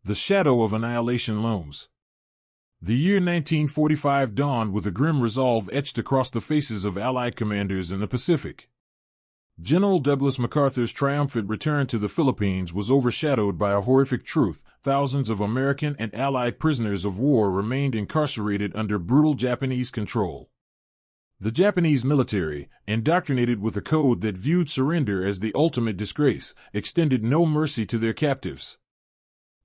The shadow of annihilation looms. The year 1945 dawned with a grim resolve etched across the faces of Allied commanders in the Pacific. General Douglas MacArthur's triumphant return to the Philippines was overshadowed by a horrific truth: thousands of American and Allied prisoners of war remained incarcerated under brutal Japanese control. The Japanese military, indoctrinated with a code that viewed surrender as the ultimate disgrace, extended no mercy to their captives.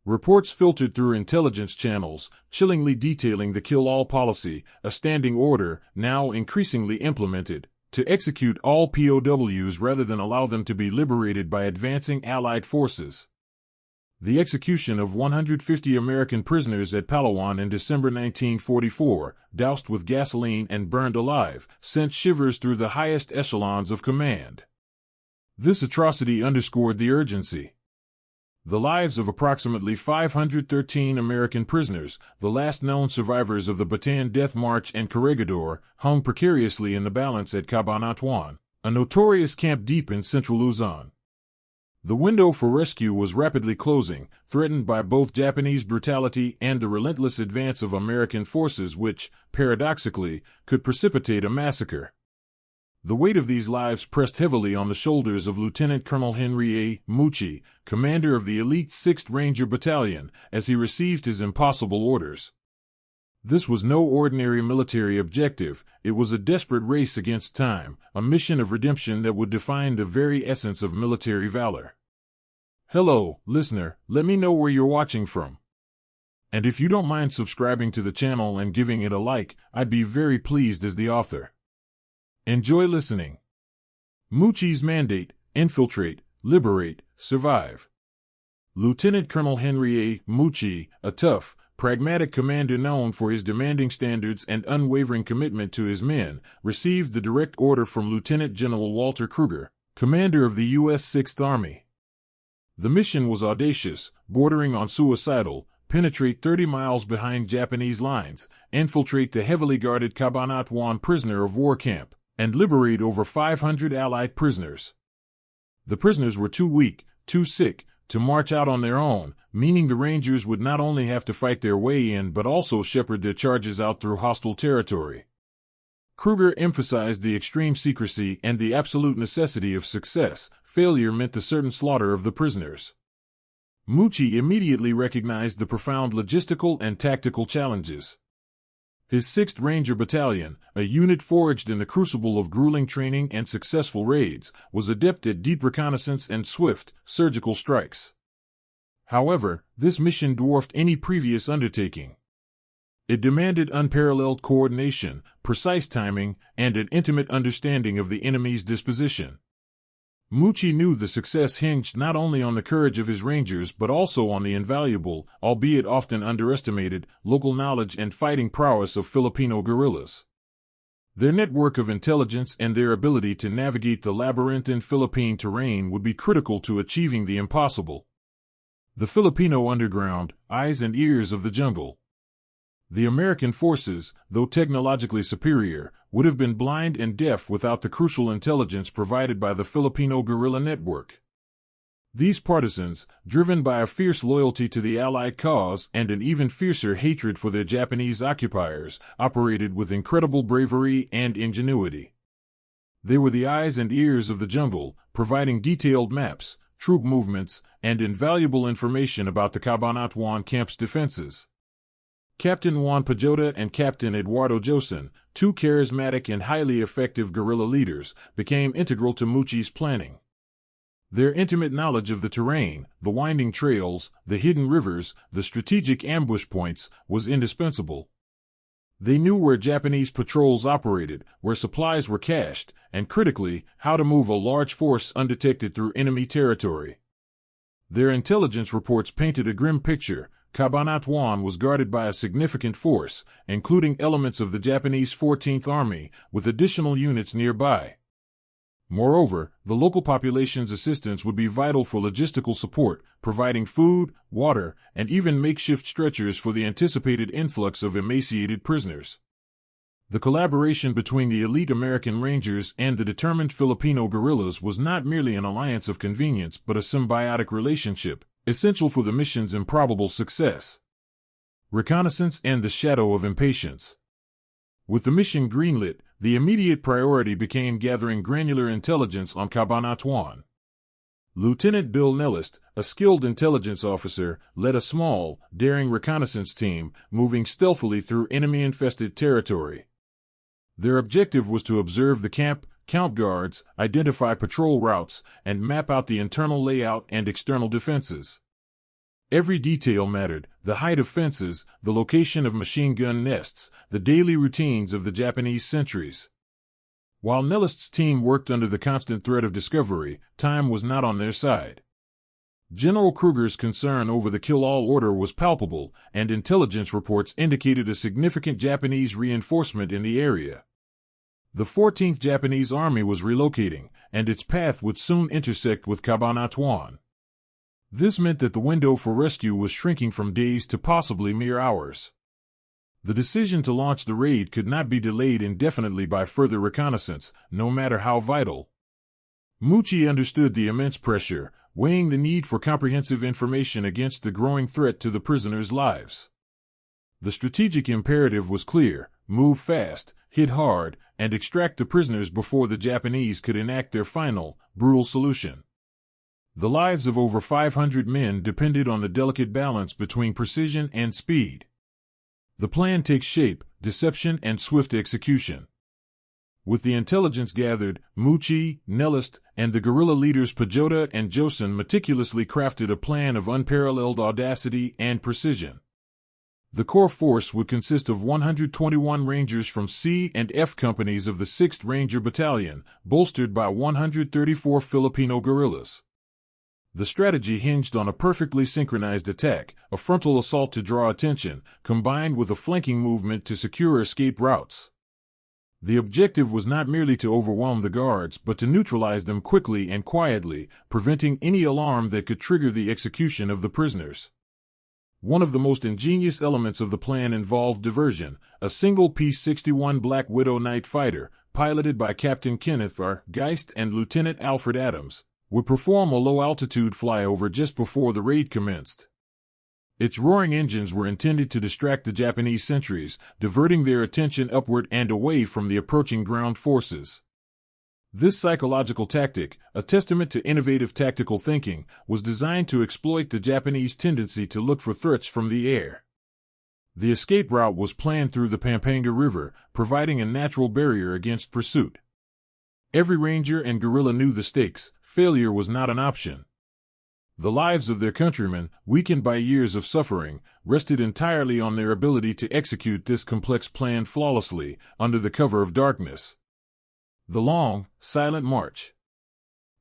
Reports filtered through intelligence channels, chillingly detailing the kill-all policy, a standing order, now increasingly implemented, to execute all POWs rather than allow them to be liberated by advancing Allied forces. The execution of 150 American prisoners at Palawan in December 1944, doused with gasoline and burned alive, sent shivers through the highest echelons of command. This atrocity underscored the urgency. The lives of approximately 513 American prisoners, the last known survivors of the Bataan Death March and Corregidor, hung precariously in the balance at Cabanatuan, a notorious camp deep in central Luzon. The window for rescue was rapidly closing, threatened by both Japanese brutality and the relentless advance of American forces which, paradoxically, could precipitate a massacre. The weight of these lives pressed heavily on the shoulders of Lieutenant Colonel Henry A. Mucci, commander of the elite 6th Ranger Battalion, as he received his impossible orders. This was no ordinary military objective, it was a desperate race against time, a mission of redemption that would define the very essence of military valor. Hello, listener, let me know where you're watching from. And if you don't mind subscribing to the channel and giving it a like, I'd be very pleased as the author. Enjoy listening. Mucci's mandate: infiltrate, liberate, survive. Lieutenant Colonel Henry A. Mucci, a tough, pragmatic commander known for his demanding standards and unwavering commitment to his men, received the direct order from Lieutenant General Walter Kruger, commander of the U.S. 6th Army. The mission was audacious, bordering on suicidal: penetrate 30 miles behind Japanese lines, infiltrate the heavily guarded Cabanatuan prisoner of war camp, and liberate over 500 Allied prisoners. The prisoners were too weak, too sick, to march out on their own, meaning the Rangers would not only have to fight their way in but also shepherd their charges out through hostile territory. Kruger emphasized the extreme secrecy and the absolute necessity of success. Failure meant the certain slaughter of the prisoners. Mucci immediately recognized the profound logistical and tactical challenges. His 6th Ranger Battalion, a unit forged in the crucible of grueling training and successful raids, was adept at deep reconnaissance and swift, surgical strikes. However, this mission dwarfed any previous undertaking. It demanded unparalleled coordination, precise timing, and an intimate understanding of the enemy's disposition. Mucci knew the success hinged not only on the courage of his Rangers but also on the invaluable, albeit often underestimated, local knowledge and fighting prowess of Filipino guerrillas. Their network of intelligence and their ability to navigate the labyrinthine Philippine terrain would be critical to achieving the impossible. The Filipino underground, eyes and ears of the jungle. The American forces, though technologically superior, would have been blind and deaf without the crucial intelligence provided by the Filipino guerrilla network. These partisans, driven by a fierce loyalty to the Allied cause and an even fiercer hatred for their Japanese occupiers, operated with incredible bravery and ingenuity. They were the eyes and ears of the jungle, providing detailed maps, troop movements, and invaluable information about the Cabanatuan camp's defenses. Captain Juan Pajota and Captain Eduardo Josen, two charismatic and highly effective guerrilla leaders, became integral to Mucci's planning. Their intimate knowledge of the terrain, the winding trails, the hidden rivers, the strategic ambush points, was indispensable. They knew where Japanese patrols operated, where supplies were cached, and critically, how to move a large force undetected through enemy territory. Their intelligence reports painted a grim picture. Cabanatuan was guarded by a significant force, including elements of the Japanese 14th Army, with additional units nearby. Moreover, the local population's assistance would be vital for logistical support, providing food, water, and even makeshift stretchers for the anticipated influx of emaciated prisoners. The collaboration between the elite American Rangers and the determined Filipino guerrillas was not merely an alliance of convenience but a symbiotic relationship, essential for the mission's improbable success. Reconnaissance and the shadow of impatience. With the mission greenlit, the immediate priority became gathering granular intelligence on Cabanatuan. Lieutenant Bill Nellist, a skilled intelligence officer, led a small, daring reconnaissance team, moving stealthily through enemy-infested territory. Their objective was to observe the camp, count guards, identify patrol routes, and map out the internal layout and external defenses. Every detail mattered: the height of fences, the location of machine gun nests, the daily routines of the Japanese sentries. While Nellist's team worked under the constant threat of discovery, time was not on their side. General Kruger's concern over the kill-all order was palpable, and intelligence reports indicated a significant Japanese reinforcement in the area. The 14th Japanese Army was relocating, and its path would soon intersect with Cabanatuan. This meant that the window for rescue was shrinking from days to possibly mere hours. The decision to launch the raid could not be delayed indefinitely by further reconnaissance, no matter how vital. Mucci understood the immense pressure, weighing the need for comprehensive information against the growing threat to the prisoners' lives. The strategic imperative was clear: move fast, hit hard, and extract the prisoners before the Japanese could enact their final, brutal solution. The lives of over 500 men depended on the delicate balance between precision and speed. The plan takes shape: deception and swift execution. With the intelligence gathered, Mucci, Nellist, and the guerrilla leaders Pajota and Josen meticulously crafted a plan of unparalleled audacity and precision. The core force would consist of 121 Rangers from C and F companies of the 6th Ranger Battalion, bolstered by 134 Filipino guerrillas. The strategy hinged on a perfectly synchronized attack, a frontal assault to draw attention, combined with a flanking movement to secure escape routes. The objective was not merely to overwhelm the guards, but to neutralize them quickly and quietly, preventing any alarm that could trigger the execution of the prisoners. One of the most ingenious elements of the plan involved diversion. A single P-61 Black Widow night fighter, piloted by Captain Kenneth R. Geist and Lieutenant Alfred Adams, would perform a low-altitude flyover just before the raid commenced. Its roaring engines were intended to distract the Japanese sentries, diverting their attention upward and away from the approaching ground forces. This psychological tactic, a testament to innovative tactical thinking, was designed to exploit the Japanese tendency to look for threats from the air. The escape route was planned through the Pampanga River, providing a natural barrier against pursuit. Every ranger and guerrilla knew the stakes: failure was not an option. The lives of their countrymen, weakened by years of suffering, rested entirely on their ability to execute this complex plan flawlessly, under the cover of darkness. The long, silent march.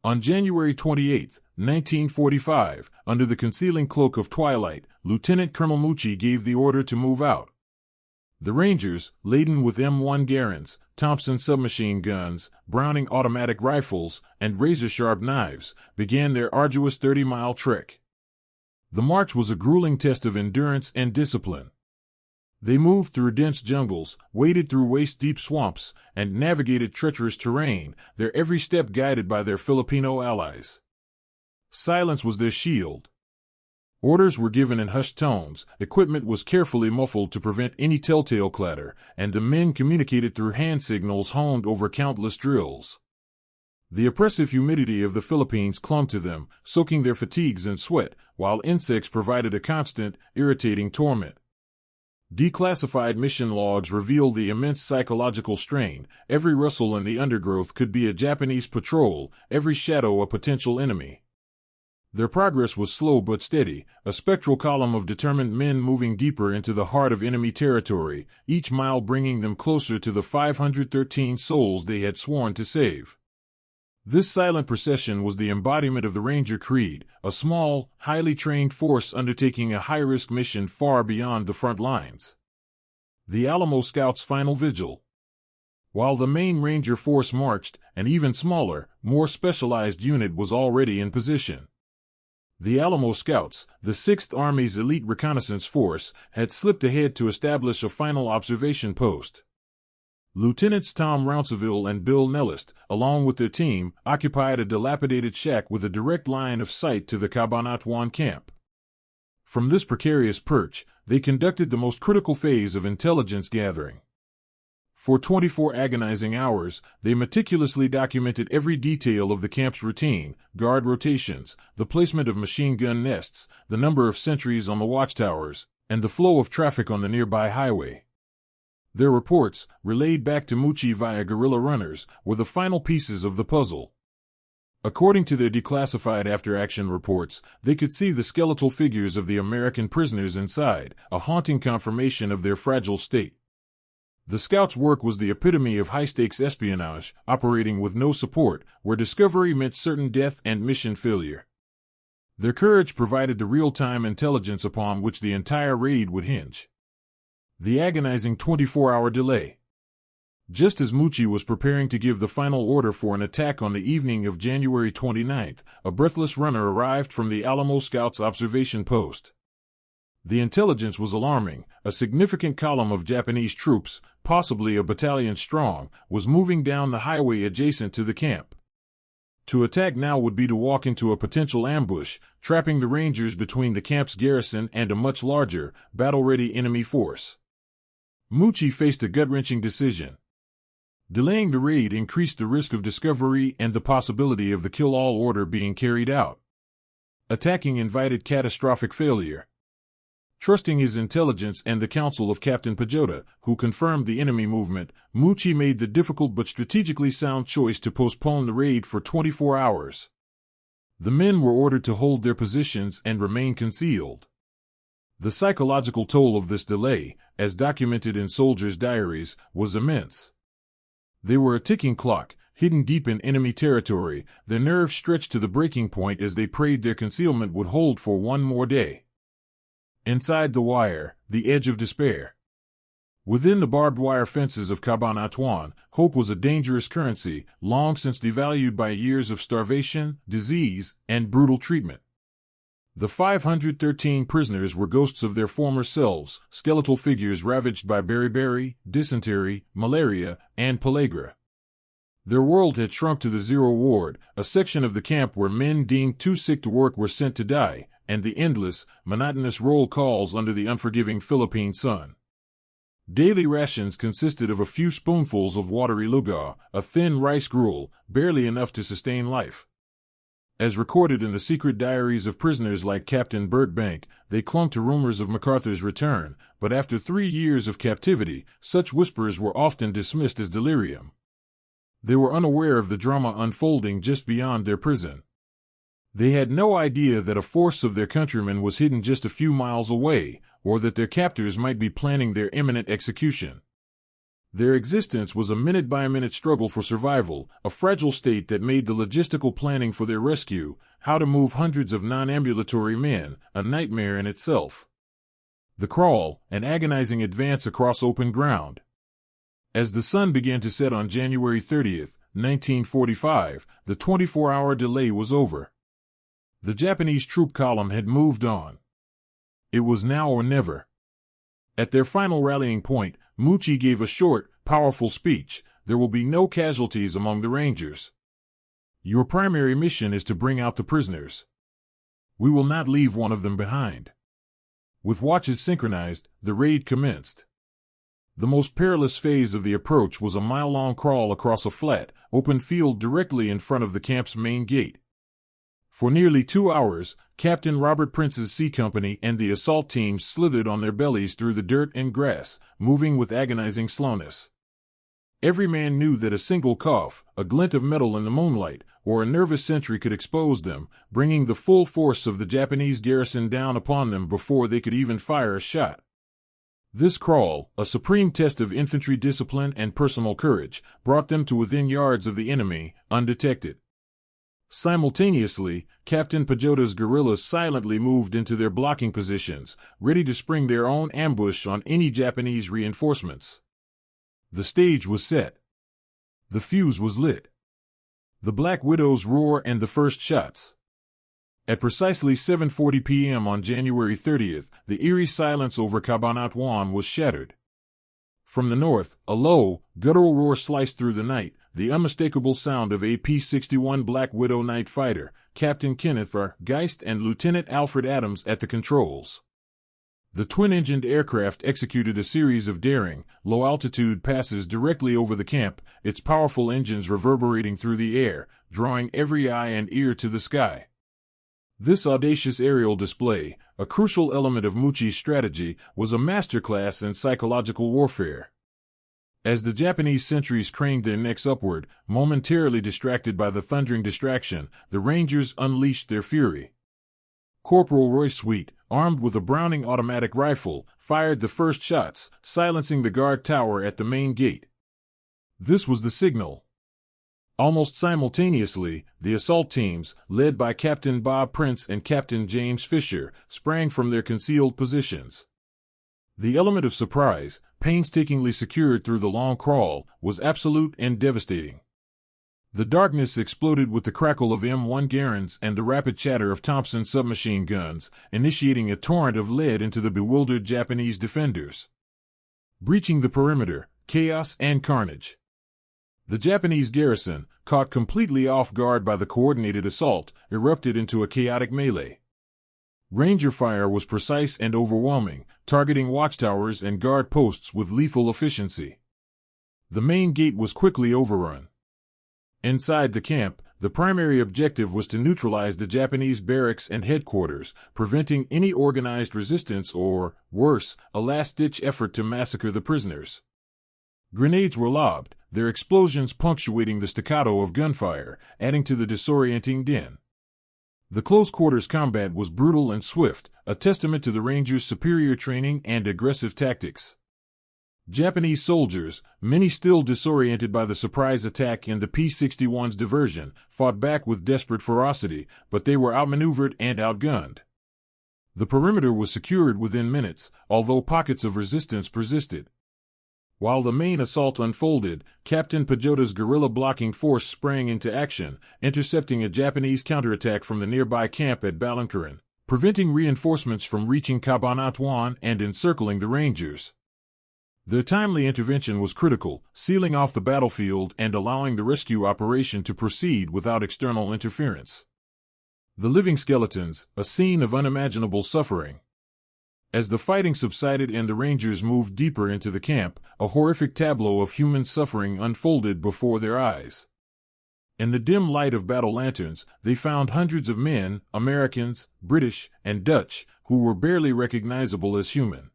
On January 28, 1945, under the concealing cloak of twilight, Lieutenant Colonel Mucci gave the order to move out. The Rangers, laden with M1 Garins, Thompson submachine guns, Browning automatic rifles, and razor-sharp knives, began their arduous 30-mile trek. The march was a grueling test of endurance and discipline. They moved through dense jungles, waded through waist-deep swamps, and navigated treacherous terrain, their every step guided by their Filipino allies. Silence was their shield. Orders were given in hushed tones, equipment was carefully muffled to prevent any telltale clatter, and the men communicated through hand signals honed over countless drills. The oppressive humidity of the Philippines clung to them, soaking their fatigues in sweat, while insects provided a constant, irritating torment. Declassified mission logs reveal the immense psychological strain. Every rustle in the undergrowth could be a Japanese patrol, every shadow a potential enemy. Their progress was slow but steady, a spectral column of determined men moving deeper into the heart of enemy territory, each mile bringing them closer to the 513 souls they had sworn to save. This silent procession was the embodiment of the Ranger Creed, a small, highly trained force undertaking a high-risk mission far beyond the front lines. The Alamo Scouts' final vigil. While the main Ranger force marched, an even smaller, more specialized unit was already in position. The Alamo Scouts, the 6th Army's elite reconnaissance force, had slipped ahead to establish a final observation post. Lieutenants Tom Rounceville and Bill Nellist, along with their team, occupied a dilapidated shack with a direct line of sight to the Cabanatuan camp. From this precarious perch, they conducted the most critical phase of intelligence gathering. For 24 agonizing hours, they meticulously documented every detail of the camp's routine, guard rotations, the placement of machine gun nests, the number of sentries on the watchtowers, and the flow of traffic on the nearby highway. Their reports, relayed back to Mucci via guerrilla runners, were the final pieces of the puzzle. According to their declassified after-action reports, they could see the skeletal figures of the American prisoners inside, a haunting confirmation of their fragile state. The scouts' work was the epitome of high-stakes espionage, operating with no support, where discovery meant certain death and mission failure. Their courage provided the real-time intelligence upon which the entire raid would hinge. The agonizing 24-hour delay. Just as Mucci was preparing to give the final order for an attack on the evening of January 29th, a breathless runner arrived from the Alamo Scouts observation post. The intelligence was alarming. A significant column of Japanese troops, possibly a battalion strong, was moving down the highway adjacent to the camp. To attack now would be to walk into a potential ambush, trapping the Rangers between the camp's garrison and a much larger, battle-ready enemy force. Mucci faced a gut-wrenching decision. Delaying the raid increased the risk of discovery and the possibility of the kill-all order being carried out. Attacking invited catastrophic failure. Trusting his intelligence and the counsel of Captain Pajota, who confirmed the enemy movement, Mucci made the difficult but strategically sound choice to postpone the raid for 24 hours. The men were ordered to hold their positions and remain concealed. The psychological toll of this delay, as documented in soldiers' diaries, was immense. They were a ticking clock, hidden deep in enemy territory, their nerves stretched to the breaking point as they prayed their concealment would hold for one more day. Inside the wire, the edge of despair. Within the barbed wire fences of Cabanatuan, hope was a dangerous currency, long since devalued by years of starvation, disease, and brutal treatment. The 513 prisoners were ghosts of their former selves, skeletal figures ravaged by beriberi, dysentery, malaria, and pellagra. Their world had shrunk to the zero ward, a section of the camp where men deemed too sick to work were sent to die, and the endless, monotonous roll calls under the unforgiving Philippine sun. Daily rations consisted of a few spoonfuls of watery lugaw, a thin rice gruel, barely enough to sustain life. As recorded in the secret diaries of prisoners like Captain Bert Bank, they clung to rumors of MacArthur's return, but after 3 years of captivity, such whispers were often dismissed as delirium. They were unaware of the drama unfolding just beyond their prison. They had no idea that a force of their countrymen was hidden just a few miles away, or that their captors might be planning their imminent execution. Their existence was a minute-by-minute struggle for survival, a fragile state that made the logistical planning for their rescue, how to move hundreds of non-ambulatory men, a nightmare in itself. The crawl, an agonizing advance across open ground. As the sun began to set on January 30th, 1945, the 24-hour delay was over. The Japanese troop column had moved on. It was now or never. At their final rallying point, Mucci gave a short, powerful speech. There will be no casualties among the Rangers. Your primary mission is to bring out the prisoners. We will not leave one of them behind. With watches synchronized, the raid commenced. The most perilous phase of the approach was a mile-long crawl across a flat, open field directly in front of the camp's main gate. For nearly 2 hours, Captain Robert Prince's C Company and the assault teams slithered on their bellies through the dirt and grass, moving with agonizing slowness. Every man knew that a single cough, a glint of metal in the moonlight, or a nervous sentry could expose them, bringing the full force of the Japanese garrison down upon them before they could even fire a shot. This crawl, a supreme test of infantry discipline and personal courage, brought them to within yards of the enemy, undetected. Simultaneously, Captain Pajota's guerrillas silently moved into their blocking positions, ready to spring their own ambush on any Japanese reinforcements. The stage was set. The fuse was lit. The Black Widow's roar and the first shots. At precisely 7:40 p.m. on January 30th, the eerie silence over Cabanatuan was shattered. From the north, a low, guttural roar sliced through the night, the unmistakable sound of a P-61 Black Widow night fighter, Captain Kenneth R. Geist and Lieutenant Alfred Adams at the controls. The twin-engined aircraft executed a series of daring, low-altitude passes directly over the camp, its powerful engines reverberating through the air, drawing every eye and ear to the sky. This audacious aerial display, a crucial element of Muchi's strategy, was a masterclass in psychological warfare. As the Japanese sentries craned their necks upward, momentarily distracted by the thundering distraction, the Rangers unleashed their fury. Corporal Roy Sweet, armed with a Browning automatic rifle, fired the first shots, silencing the guard tower at the main gate. This was the signal. Almost simultaneously, the assault teams, led by Captain Bob Prince and Captain James Fisher, sprang from their concealed positions. The element of surprise, painstakingly secured through the long crawl, was absolute and devastating. The darkness exploded with the crackle of M1 Garand's and the rapid chatter of Thompson submachine guns, initiating a torrent of lead into the bewildered Japanese defenders. Breaching the perimeter, chaos and carnage. The Japanese garrison, caught completely off guard by the coordinated assault, erupted into a chaotic melee. Ranger fire was precise and overwhelming, targeting watchtowers and guard posts with lethal efficiency. The main gate was quickly overrun. Inside the camp, the primary objective was to neutralize the Japanese barracks and headquarters, preventing any organized resistance or, worse, a last-ditch effort to massacre the prisoners. Grenades were lobbed, their explosions punctuating the staccato of gunfire, adding to the disorienting din. The close-quarters combat was brutal and swift, a testament to the Rangers' superior training and aggressive tactics. Japanese soldiers, many still disoriented by the surprise attack and the P-61's diversion, fought back with desperate ferocity, but they were outmaneuvered and outgunned. The perimeter was secured within minutes, although pockets of resistance persisted. While the main assault unfolded, Captain Pajota's guerrilla blocking force sprang into action, intercepting a Japanese counterattack from the nearby camp at Balankaran, preventing reinforcements from reaching Cabanatuan and encircling the Rangers. Their timely intervention was critical, sealing off the battlefield and allowing the rescue operation to proceed without external interference. The living skeletons, a scene of unimaginable suffering. As the fighting subsided and the Rangers moved deeper into the camp, a horrific tableau of human suffering unfolded before their eyes. In the dim light of battle lanterns, they found hundreds of men, Americans, British, and Dutch, who were barely recognizable as human.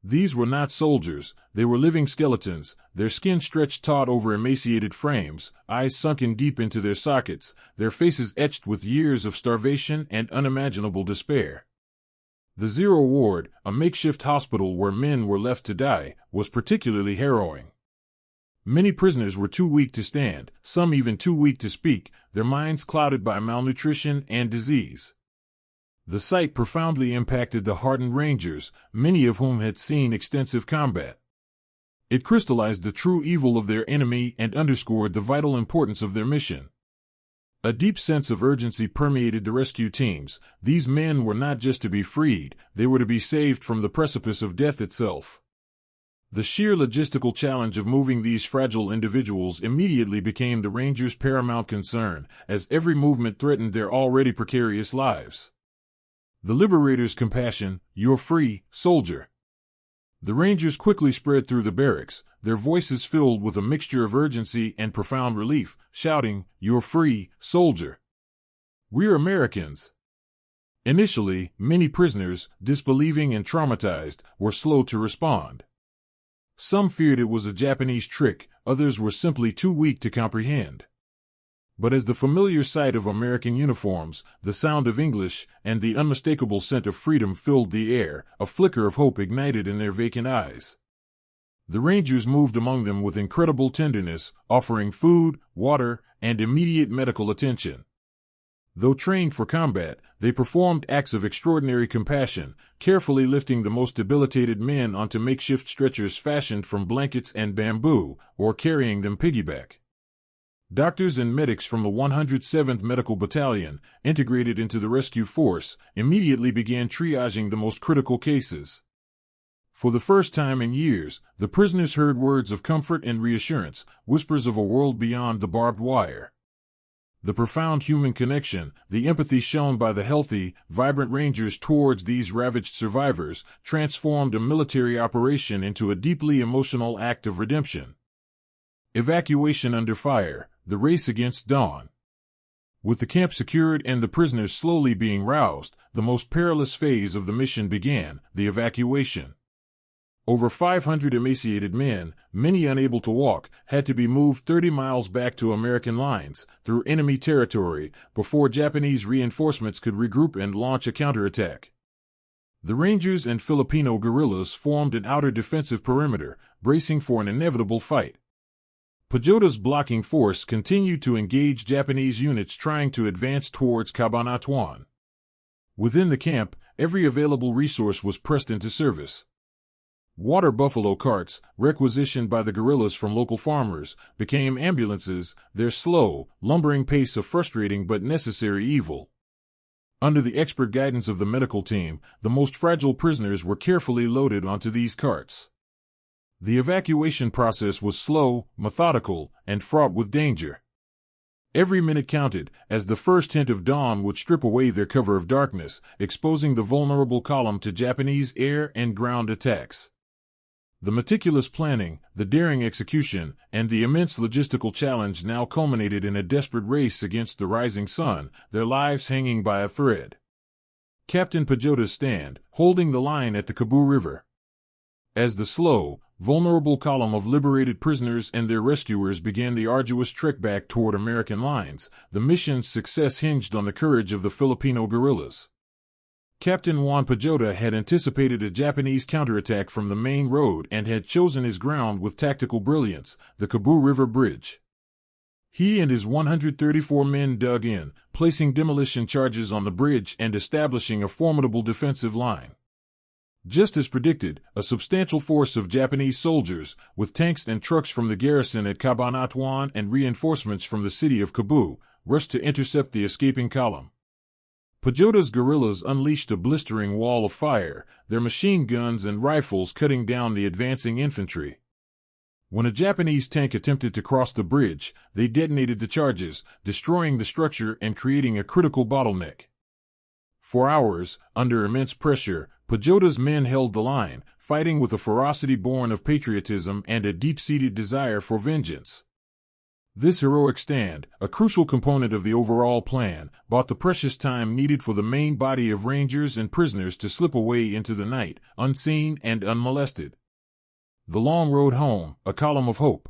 These were not soldiers, they were living skeletons, their skin stretched taut over emaciated frames, eyes sunken deep into their sockets, their faces etched with years of starvation and unimaginable despair. The Zero Ward, a makeshift hospital where men were left to die, was particularly harrowing. Many prisoners were too weak to stand, some even too weak to speak, their minds clouded by malnutrition and disease. The sight profoundly impacted the hardened Rangers, many of whom had seen extensive combat. It crystallized the true evil of their enemy and underscored the vital importance of their mission. A deep sense of urgency permeated the rescue teams. These men were not just to be freed, they were to be saved from the precipice of death itself. The sheer logistical challenge of moving these fragile individuals immediately became the Rangers' paramount concern, as every movement threatened their already precarious lives. The Liberator's compassion, "You're free, soldier." The Rangers quickly spread through the barracks, their voices filled with a mixture of urgency and profound relief, shouting, "You're free, soldier. We're Americans." Initially, many prisoners, disbelieving and traumatized, were slow to respond. Some feared it was a Japanese trick, others were simply too weak to comprehend. But as the familiar sight of American uniforms, the sound of English, and the unmistakable scent of freedom filled the air, a flicker of hope ignited in their vacant eyes. The Rangers moved among them with incredible tenderness, offering food, water, and immediate medical attention. Though trained for combat, they performed acts of extraordinary compassion, carefully lifting the most debilitated men onto makeshift stretchers fashioned from blankets and bamboo, or carrying them piggyback. Doctors and medics from the 107th Medical Battalion, integrated into the rescue force, immediately began triaging the most critical cases. For the first time in years, the prisoners heard words of comfort and reassurance, whispers of a world beyond the barbed wire. The profound human connection, the empathy shown by the healthy, vibrant Rangers towards these ravaged survivors, transformed a military operation into a deeply emotional act of redemption. Evacuation under fire, the race against dawn. With the camp secured and the prisoners slowly being roused, the most perilous phase of the mission began, the evacuation. Over 500 emaciated men, many unable to walk, had to be moved 30 miles back to American lines, through enemy territory, before Japanese reinforcements could regroup and launch a counterattack. The Rangers and Filipino guerrillas formed an outer defensive perimeter, bracing for an inevitable fight. Pejota's blocking force continued to engage Japanese units trying to advance towards Cabanatuan. Within the camp, every available resource was pressed into service. Water buffalo carts, requisitioned by the guerrillas from local farmers, became ambulances, their slow, lumbering pace a frustrating but necessary evil. Under the expert guidance of the medical team, the most fragile prisoners were carefully loaded onto these carts. The evacuation process was slow, methodical, and fraught with danger. Every minute counted, as the first hint of dawn would strip away their cover of darkness, exposing the vulnerable column to Japanese air and ground attacks. The meticulous planning, the daring execution, and the immense logistical challenge now culminated in a desperate race against the rising sun, their lives hanging by a thread. Captain Pejota's stand, holding the line at the Cebu River. As the slow, vulnerable column of liberated prisoners and their rescuers began the arduous trek back toward American lines, the mission's success hinged on the courage of the Filipino guerrillas. Captain Juan Pejota had anticipated a Japanese counterattack from the main road and had chosen his ground with tactical brilliance, the Cebu River Bridge. He and his 134 men dug in, placing demolition charges on the bridge and establishing a formidable defensive line. Just as predicted, a substantial force of Japanese soldiers, with tanks and trucks from the garrison at Cabanatuan and reinforcements from the city of Cebu, rushed to intercept the escaping column. Pejota's guerrillas unleashed a blistering wall of fire, their machine guns and rifles cutting down the advancing infantry. When a Japanese tank attempted to cross the bridge, they detonated the charges, destroying the structure and creating a critical bottleneck. For hours, under immense pressure, Pejota's men held the line, fighting with a ferocity born of patriotism and a deep-seated desire for vengeance. This heroic stand, a crucial component of the overall plan, bought the precious time needed for the main body of Rangers and prisoners to slip away into the night, unseen and unmolested. The long road home, a column of hope.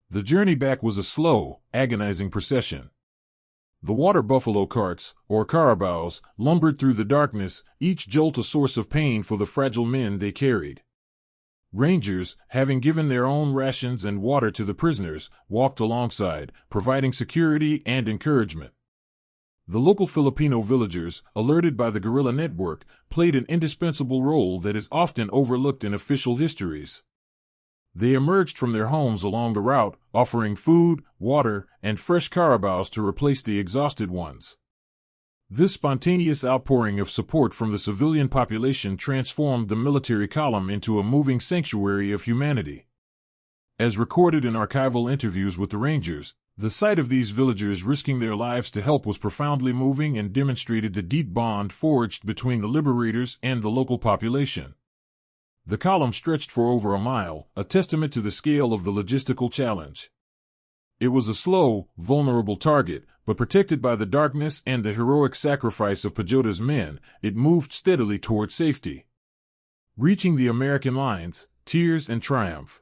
The journey back was a slow, agonizing procession. The water buffalo carts, or carabaos, lumbered through the darkness, each jolt a source of pain for the fragile men they carried. Rangers, having given their own rations and water to the prisoners, walked alongside, providing security and encouragement. The local Filipino villagers, alerted by the guerrilla network, played an indispensable role that is often overlooked in official histories. They emerged from their homes along the route, offering food, water, and fresh carabaos to replace the exhausted ones. This spontaneous outpouring of support from the civilian population transformed the military column into a moving sanctuary of humanity. As recorded in archival interviews with the Rangers, the sight of these villagers risking their lives to help was profoundly moving and demonstrated the deep bond forged between the liberators and the local population. The column stretched for over a mile, a testament to the scale of the logistical challenge. It was a slow, vulnerable target, but protected by the darkness and the heroic sacrifice of Pejota's men, it moved steadily toward safety. Reaching the American lines, tears and triumph.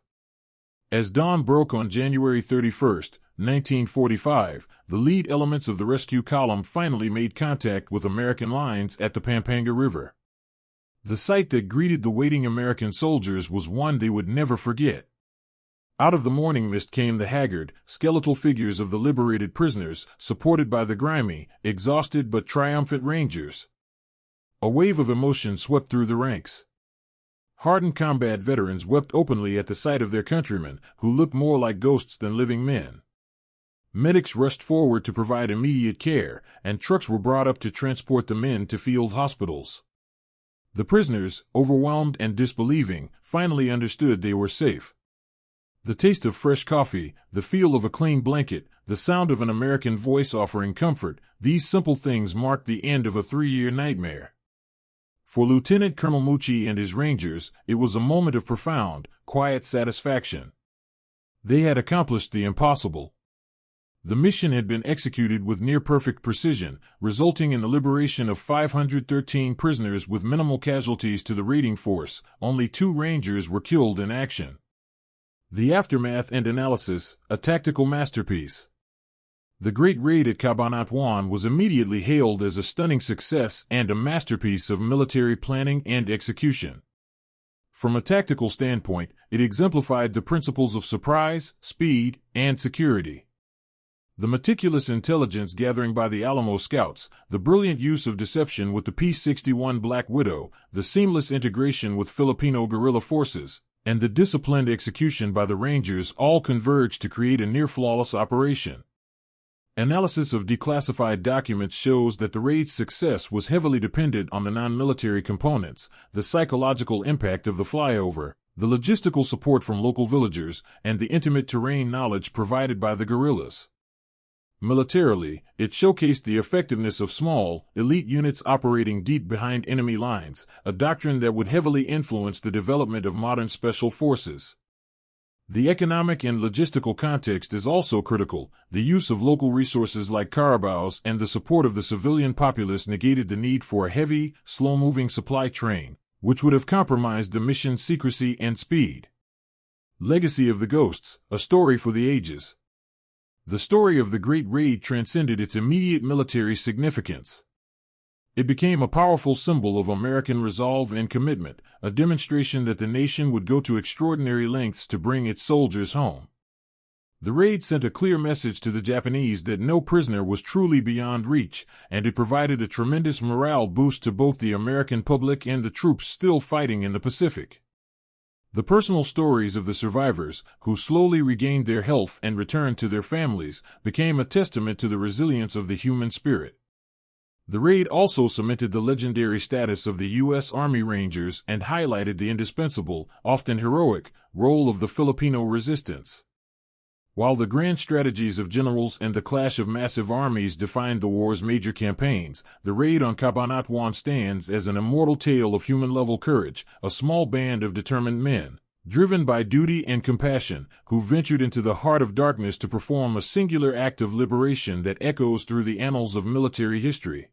As dawn broke on January 31, 1945, the lead elements of the rescue column finally made contact with American lines at the Pampanga River. The sight that greeted the waiting American soldiers was one they would never forget. Out of the morning mist came the haggard, skeletal figures of the liberated prisoners, supported by the grimy, exhausted but triumphant Rangers. A wave of emotion swept through the ranks. Hardened combat veterans wept openly at the sight of their countrymen, who looked more like ghosts than living men. Medics rushed forward to provide immediate care, and trucks were brought up to transport the men to field hospitals. The prisoners, overwhelmed and disbelieving, finally understood they were safe. The taste of fresh coffee, the feel of a clean blanket, the sound of an American voice offering comfort, these simple things marked the end of a 3-year nightmare. For Lieutenant Colonel Mucci and his Rangers, it was a moment of profound, quiet satisfaction. They had accomplished the impossible. The mission had been executed with near-perfect precision, resulting in the liberation of 513 prisoners with minimal casualties to the raiding force. Only 2 Rangers were killed in action. The aftermath and analysis, a tactical masterpiece. The Great Raid at Cabanatuan was immediately hailed as a stunning success and a masterpiece of military planning and execution. From a tactical standpoint, it exemplified the principles of surprise, speed, and security. The meticulous intelligence gathering by the Alamo Scouts, the brilliant use of deception with the P-61 Black Widow, the seamless integration with Filipino guerrilla forces, and the disciplined execution by the Rangers all converged to create a near-flawless operation. Analysis of declassified documents shows that the raid's success was heavily dependent on the non-military components, the psychological impact of the flyover, the logistical support from local villagers, and the intimate terrain knowledge provided by the guerrillas. Militarily, it showcased the effectiveness of small, elite units operating deep behind enemy lines, a doctrine that would heavily influence the development of modern special forces. The economic and logistical context is also critical. The use of local resources like carabaos and the support of the civilian populace negated the need for a heavy, slow-moving supply train, which would have compromised the mission's secrecy and speed. Legacy of the Ghosts, a story for the ages. The story of the Great Raid transcended its immediate military significance. It became a powerful symbol of American resolve and commitment, a demonstration that the nation would go to extraordinary lengths to bring its soldiers home. The raid sent a clear message to the Japanese that no prisoner was truly beyond reach, and it provided a tremendous morale boost to both the American public and the troops still fighting in the Pacific. The personal stories of the survivors, who slowly regained their health and returned to their families, became a testament to the resilience of the human spirit. The raid also cemented the legendary status of the U.S. Army Rangers and highlighted the indispensable, often heroic, role of the Filipino resistance. While the grand strategies of generals and the clash of massive armies defined the war's major campaigns, the raid on Cabanatuan stands as an immortal tale of human-level courage, a small band of determined men, driven by duty and compassion, who ventured into the heart of darkness to perform a singular act of liberation that echoes through the annals of military history.